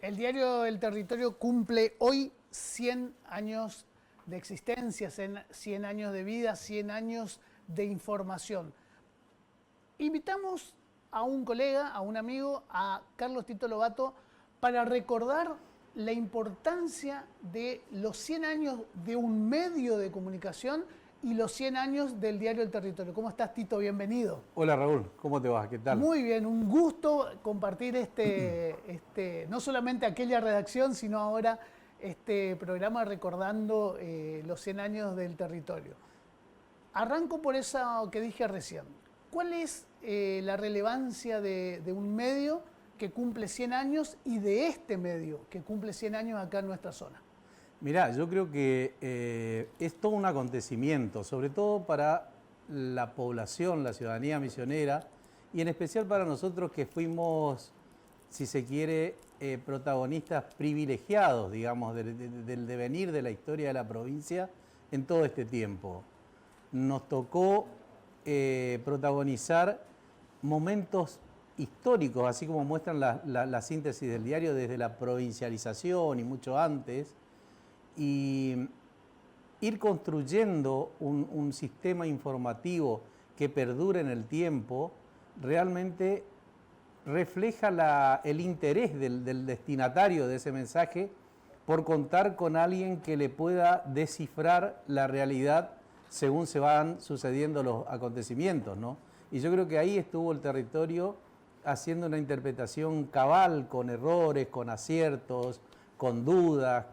El diario El Territorio cumple hoy 100 años de existencia, 100 años de vida, 100 años de información. Invitamos a un colega, a un amigo, a Carlos Tito Lobato, para recordar la importancia de los 100 años de un medio de comunicación y los 100 años del diario El Territorio. ¿Cómo estás, Tito? Bienvenido. Hola, Raúl, ¿cómo te va? ¿Qué tal? Muy bien, un gusto compartir no solamente aquella redacción, sino ahora este programa recordando los 100 años del Territorio. Arranco por eso que dije recién. ¿Cuál es la relevancia de un medio que cumple 100 años y de este medio que cumple 100 años acá en nuestra zona? Mirá, yo creo que es todo un acontecimiento, sobre todo para la población, la ciudadanía misionera, y en especial para nosotros que fuimos, si se quiere, protagonistas privilegiados, digamos, del devenir de la historia de la provincia en todo este tiempo. Nos tocó protagonizar momentos históricos, así como muestran la síntesis del diario desde la provincialización y mucho antes, y ir construyendo un sistema informativo que perdure en el tiempo realmente refleja el interés del destinatario de ese mensaje por contar con alguien que le pueda descifrar la realidad según se van sucediendo los acontecimientos, ¿no? Y yo creo que ahí estuvo el Territorio haciendo una interpretación cabal, con errores, con aciertos, con dudas,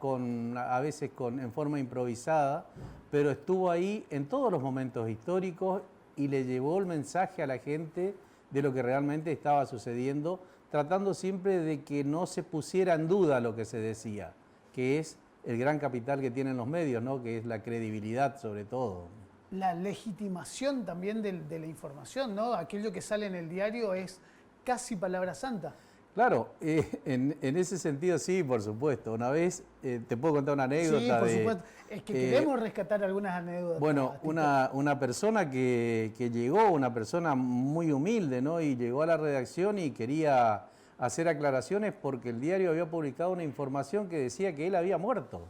a veces en forma improvisada, pero estuvo ahí en todos los momentos históricos y le llevó el mensaje a la gente de lo que realmente estaba sucediendo, tratando siempre de que no se pusiera en duda lo que se decía, que es el gran capital que tienen los medios, ¿no? Que es la credibilidad sobre todo. La legitimación también de la información, ¿no? Aquello que sale en el diario es casi palabra santa. Claro, en ese sentido sí, por supuesto. Una vez, te puedo contar una anécdota. Sí, por supuesto. Es que queremos rescatar algunas anécdotas. Bueno, una persona que llegó, una persona muy humilde, ¿no? Y llegó a la redacción y quería hacer aclaraciones porque el diario había publicado una información que decía que él había muerto.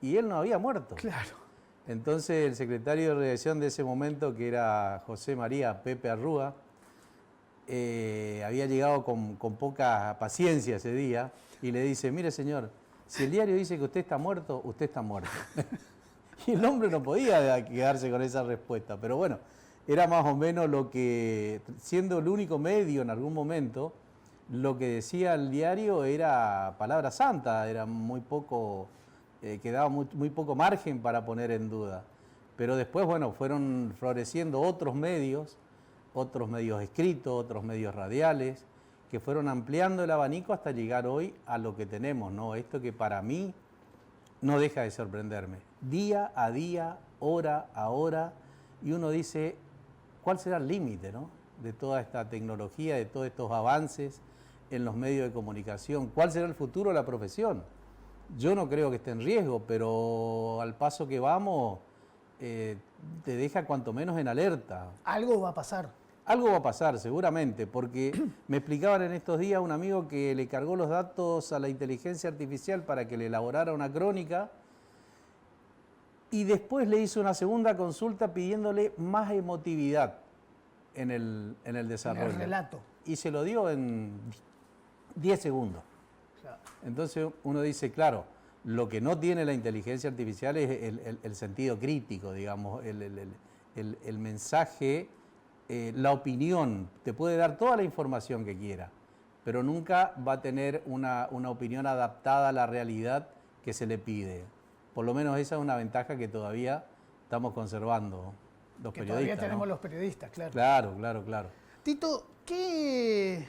Y él no había muerto. Claro. Entonces el secretario de redacción de ese momento, que era José María Pepe Arrúa, había llegado con poca paciencia ese día y le dice: mire, señor, si el diario dice que usted está muerto, usted está muerto. Y el hombre no podía quedarse con esa respuesta, pero bueno, era más o menos lo que, siendo el único medio en algún momento, lo que decía el diario era palabra santa, era muy poco, quedaba muy poco margen para poner en duda. Pero después, bueno, fueron floreciendo otros medios escritos, otros medios radiales, que fueron ampliando el abanico hasta llegar hoy a lo que tenemos, ¿no? Esto que para mí no deja de sorprenderme. Día a día, hora a hora, y uno dice, ¿cuál será el límite, ¿no? De toda esta tecnología, de todos estos avances en los medios de comunicación? ¿Cuál será el futuro de la profesión? Yo no creo que esté en riesgo, pero al paso que vamos, te deja cuanto menos en alerta. Algo va a pasar. Algo va a pasar, seguramente, porque me explicaban en estos días un amigo que le cargó los datos a la inteligencia artificial para que le elaborara una crónica y después le hizo una segunda consulta pidiéndole más emotividad en el desarrollo. En el relato. Y se lo dio en 10 segundos. Claro. Entonces uno dice, claro, lo que no tiene la inteligencia artificial es el sentido crítico, digamos, el mensaje. La opinión, te puede dar toda la información que quiera, pero nunca va a tener una opinión adaptada a la realidad que se le pide. Por lo menos esa es una ventaja que todavía estamos conservando los periodistas. Todavía tenemos, ¿no? Los periodistas, claro. Claro. Tito, ¿qué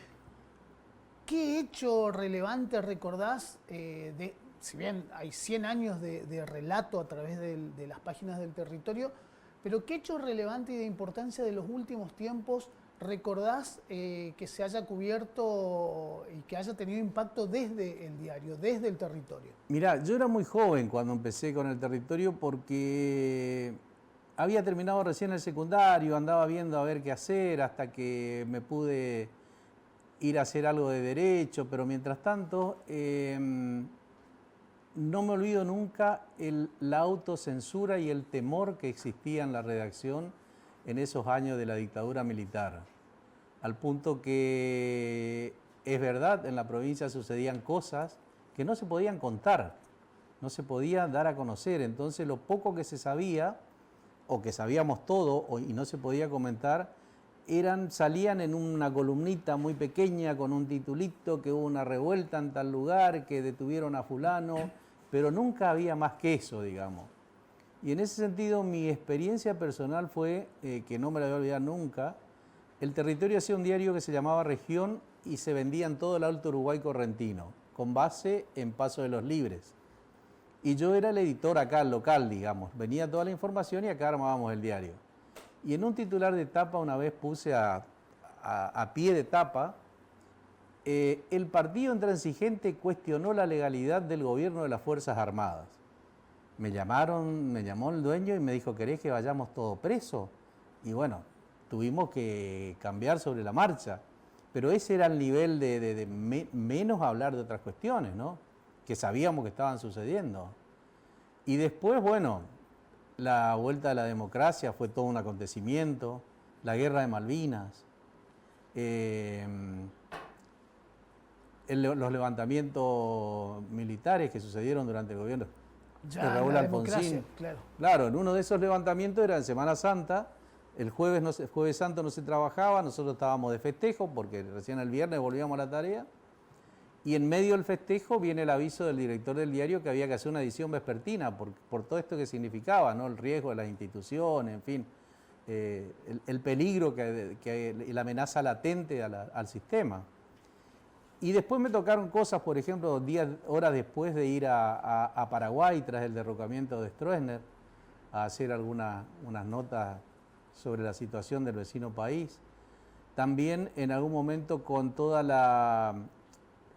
hecho relevante recordás si bien hay 100 años de relato a través de las páginas del Territorio, pero qué hecho relevante y de importancia de los últimos tiempos recordás que se haya cubierto y que haya tenido impacto desde el diario, desde el Territorio? Mirá, yo era muy joven cuando empecé con el Territorio porque había terminado recién el secundario, andaba viendo a ver qué hacer hasta que me pude ir a hacer algo de derecho, pero mientras tanto no me olvido nunca la autocensura y el temor que existía en la redacción en esos años de la dictadura militar. Al punto que es verdad, en la provincia sucedían cosas que no se podían contar, no se podía dar a conocer. Entonces lo poco que se sabía, o que sabíamos todo y no se podía comentar, salían en una columnita muy pequeña con un titulito, que hubo una revuelta en tal lugar, que detuvieron a fulano, pero nunca había más que eso, digamos. Y en ese sentido mi experiencia personal fue, que no me la voy a olvidar nunca, el territorio hacía un diario que se llamaba Región y se vendía en todo el Alto Uruguay correntino, con base en Paso de los Libres. Y yo era el editor acá, local, digamos. Venía toda la información y acá armábamos el diario. Y en un titular de tapa una vez puse a pie de tapa, el partido intransigente cuestionó la legalidad del gobierno de las Fuerzas Armadas. Me llamó el dueño y me dijo, ¿querés que vayamos todos presos? Y bueno, tuvimos que cambiar sobre la marcha. Pero ese era el nivel de menos hablar de otras cuestiones, ¿no? Que sabíamos que estaban sucediendo. Y después, bueno, la vuelta a la democracia fue todo un acontecimiento, la guerra de Malvinas, los levantamientos militares que sucedieron durante el gobierno de Raúl Alfonsín. Claro. Claro, en uno de esos levantamientos era en Semana Santa, el jueves Santo no se trabajaba, nosotros estábamos de festejo porque recién el viernes volvíamos a la tarea. Y en medio del festejo viene el aviso del director del diario que había que hacer una edición vespertina por todo esto que significaba, ¿no? El riesgo de las instituciones, en fin, el peligro y la amenaza latente al sistema. Y después me tocaron cosas, por ejemplo, horas después de ir a Paraguay tras el derrocamiento de Stroessner, a hacer unas notas sobre la situación del vecino país. También en algún momento con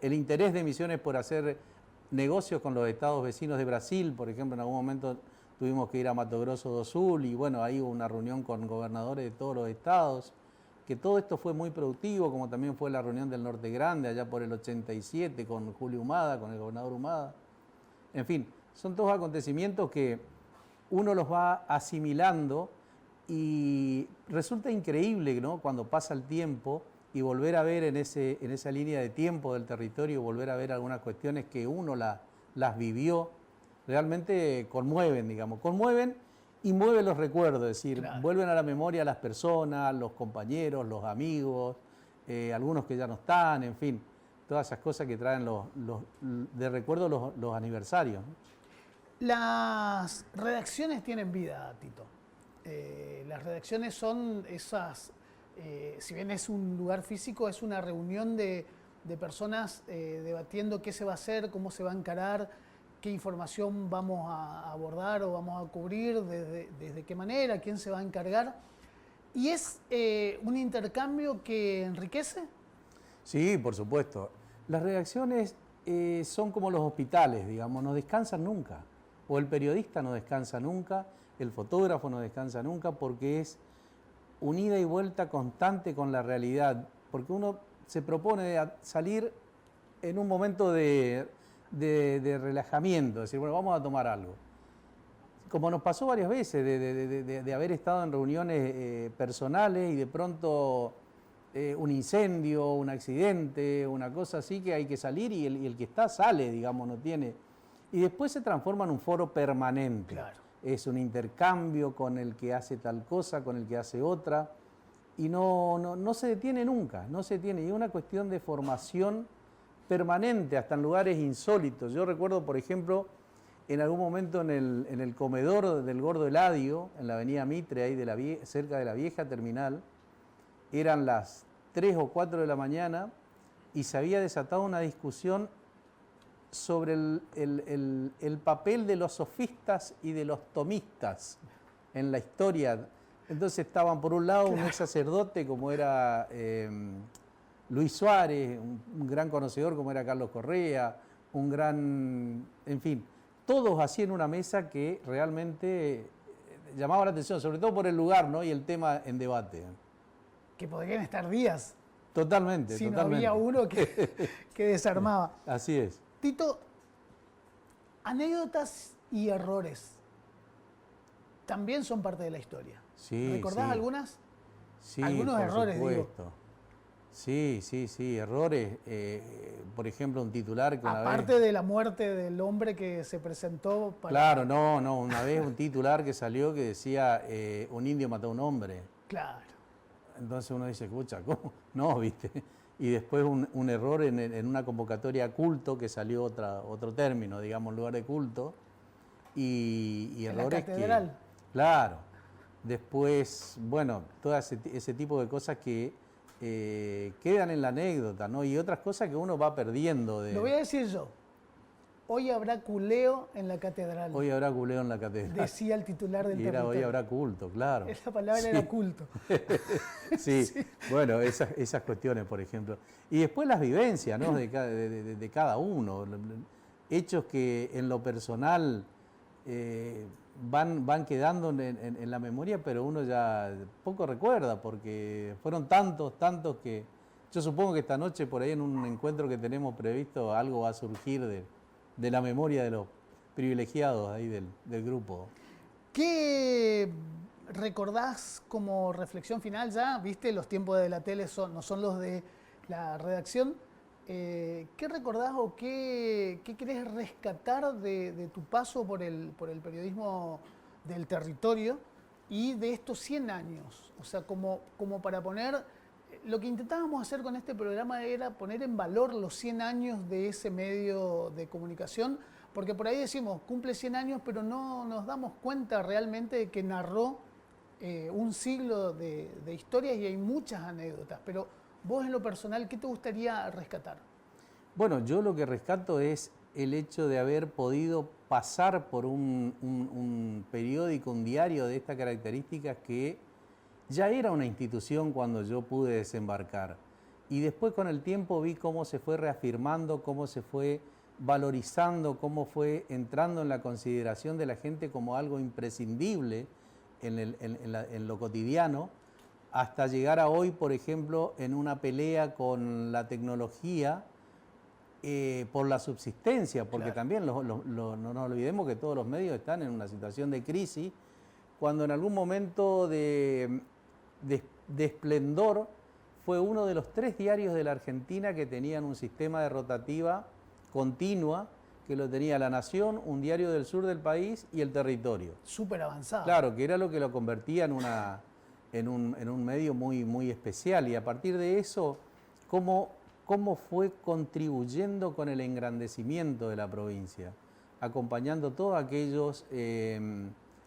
el interés de Misiones por hacer negocios con los estados vecinos de Brasil, por ejemplo, en algún momento tuvimos que ir a Mato Grosso do Sul y bueno, ahí hubo una reunión con gobernadores de todos los estados, que todo esto fue muy productivo, como también fue la reunión del Norte Grande, allá por el 87, con Julio Humada, con el gobernador Humada. En fin, son todos acontecimientos que uno los va asimilando y resulta increíble, ¿no? Cuando pasa el tiempo y volver a ver en esa línea de tiempo del territorio, volver a ver algunas cuestiones que uno las vivió, realmente conmueven, digamos, conmueven y mueven los recuerdos, es decir, Claro. Vuelven a la memoria las personas, los compañeros, los amigos, algunos que ya no están, en fin, todas esas cosas que traen de recuerdo los aniversarios, ¿no? Las redacciones tienen vida, Tito. Las redacciones son esas, si bien es un lugar físico, es una reunión de personas debatiendo qué se va a hacer, cómo se va a encarar, qué información vamos a abordar o vamos a cubrir, desde qué manera, quién se va a encargar. ¿Y es un intercambio que enriquece? Sí, por supuesto. Las redacciones son como los hospitales, digamos, no descansan nunca. O el periodista no descansa nunca, el fotógrafo no descansa nunca, porque es una ida y vuelta constante con la realidad. Porque uno se propone salir en un momento de relajamiento, decir, bueno, vamos a tomar algo. Como nos pasó varias veces, de haber estado en reuniones personales y de pronto un incendio, un accidente, una cosa así, que hay que salir y el que está sale, digamos, no tiene. Y después se transforma en un foro permanente. Claro. Es un intercambio con el que hace tal cosa, con el que hace otra, y no se detiene nunca, no se detiene. Y es una cuestión de formación permanente, hasta en lugares insólitos. Yo recuerdo, por ejemplo, en algún momento en el comedor del Gordo Eladio, en la avenida Mitre, ahí cerca de la vieja terminal, eran las 3 o 4 de la mañana y se había desatado una discusión sobre el papel de los sofistas y de los tomistas en la historia. Entonces estaban por un lado un ex sacerdote como era Luis Suárez, un gran conocedor como era Carlos Correa, en fin, todos así en una mesa que realmente llamaba la atención, sobre todo por el lugar, ¿no? Y el tema en debate. Que podrían estar días. Totalmente, si no totalmente. había uno que desarmaba. Así es. Tito, anécdotas y errores también son parte de la historia. Sí, ¿Recordás sí. algunas? Sí, Algunos por errores, supuesto. Sí, sí, sí, errores. Por ejemplo, un titular que una Aparte vez... de la muerte del hombre que se presentó para... Claro, no, una vez un titular que salió que decía un indio mató a un hombre. Claro. Entonces uno dice, escucha, ¿cómo? No, ¿viste? Y después un error en una convocatoria a culto que salió otro término, digamos, lugar de culto. Y En la errores catedral. claro. Después, bueno, todo ese tipo de cosas que quedan en la anécdota, ¿no? Y otras cosas que uno va perdiendo. Lo voy a decir yo. Hoy habrá culeo en la catedral. Hoy habrá culeo en la catedral. Decía el titular del Y territorio. hoy habrá culto, claro. Esa palabra Sí. era culto. Sí, Sí. bueno, esas cuestiones, por ejemplo. Y después las vivencias, ¿no? de cada uno. Hechos que en lo personal van quedando en la memoria, pero uno ya poco recuerda, porque fueron tantos que yo supongo que esta noche por ahí en un encuentro que tenemos previsto algo va a surgir de la memoria de los privilegiados ahí del grupo. ¿Qué recordás como reflexión final ya? ¿Viste? Los tiempos de la tele no son los de la redacción. ¿Qué recordás o qué querés rescatar de tu paso por el periodismo del territorio y de estos 100 años? O sea, como para poner... Lo que intentábamos hacer con este programa era poner en valor los 100 años de ese medio de comunicación, porque por ahí decimos, cumple 100 años, pero no nos damos cuenta realmente de que narró un siglo de historias y hay muchas anécdotas. Pero vos en lo personal, ¿qué te gustaría rescatar? Bueno, yo lo que rescato es el hecho de haber podido pasar por un periódico, un diario de estas características que ya era una institución cuando yo pude desembarcar. Y después con el tiempo vi cómo se fue reafirmando, cómo se fue valorizando, cómo fue entrando en la consideración de la gente como algo imprescindible en lo cotidiano, hasta llegar a hoy, por ejemplo, en una pelea con la tecnología por la subsistencia, porque Claro. también no nos olvidemos que todos los medios están en una situación de crisis, cuando en algún momento de esplendor fue uno de los 3 diarios de la Argentina que tenían un sistema de rotativa continua, que lo tenía La Nación, un diario del sur del país y El Territorio. Súper avanzado. Claro, que era lo que lo convertía en un medio muy, muy especial. Y a partir de eso, cómo fue contribuyendo con el engrandecimiento de la provincia, acompañando todas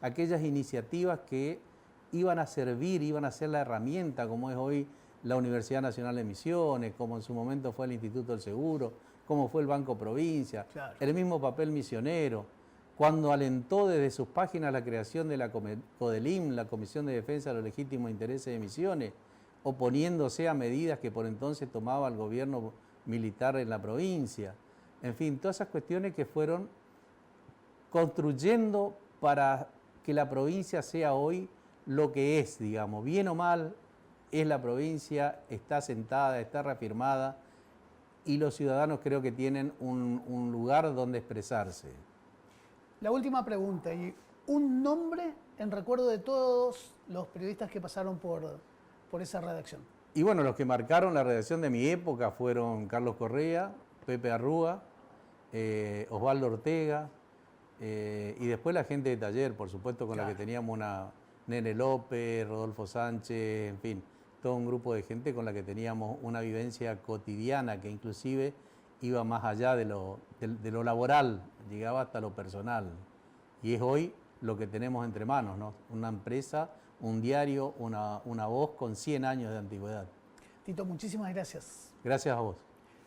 aquellas iniciativas que iban a servir, iban a ser la herramienta, como es hoy la Universidad Nacional de Misiones, como en su momento fue el Instituto del Seguro, como fue el Banco Provincia, Claro. el mismo papel misionero, cuando alentó desde sus páginas la creación de la CODELIM, la Comisión de Defensa de los Legítimos Intereses de Misiones, oponiéndose a medidas que por entonces tomaba el gobierno militar en la provincia. En fin, todas esas cuestiones que fueron construyendo para que la provincia sea hoy lo que es, digamos, bien o mal, es la provincia, está asentada, está reafirmada y los ciudadanos creo que tienen un lugar donde expresarse. La última pregunta, y un nombre en recuerdo de todos los periodistas que pasaron por esa redacción. Y bueno, los que marcaron la redacción de mi época fueron Carlos Correa, Pepe Arrúa, Osvaldo Ortega, y después la gente de taller, por supuesto, con Claro. la que teníamos una Nene López, Rodolfo Sánchez, en fin, todo un grupo de gente con la que teníamos una vivencia cotidiana que inclusive iba más allá de lo laboral, llegaba hasta lo personal. Y es hoy lo que tenemos entre manos, ¿no? Una empresa, un diario, una voz con 100 años de antigüedad. Tito, muchísimas gracias. Gracias a vos.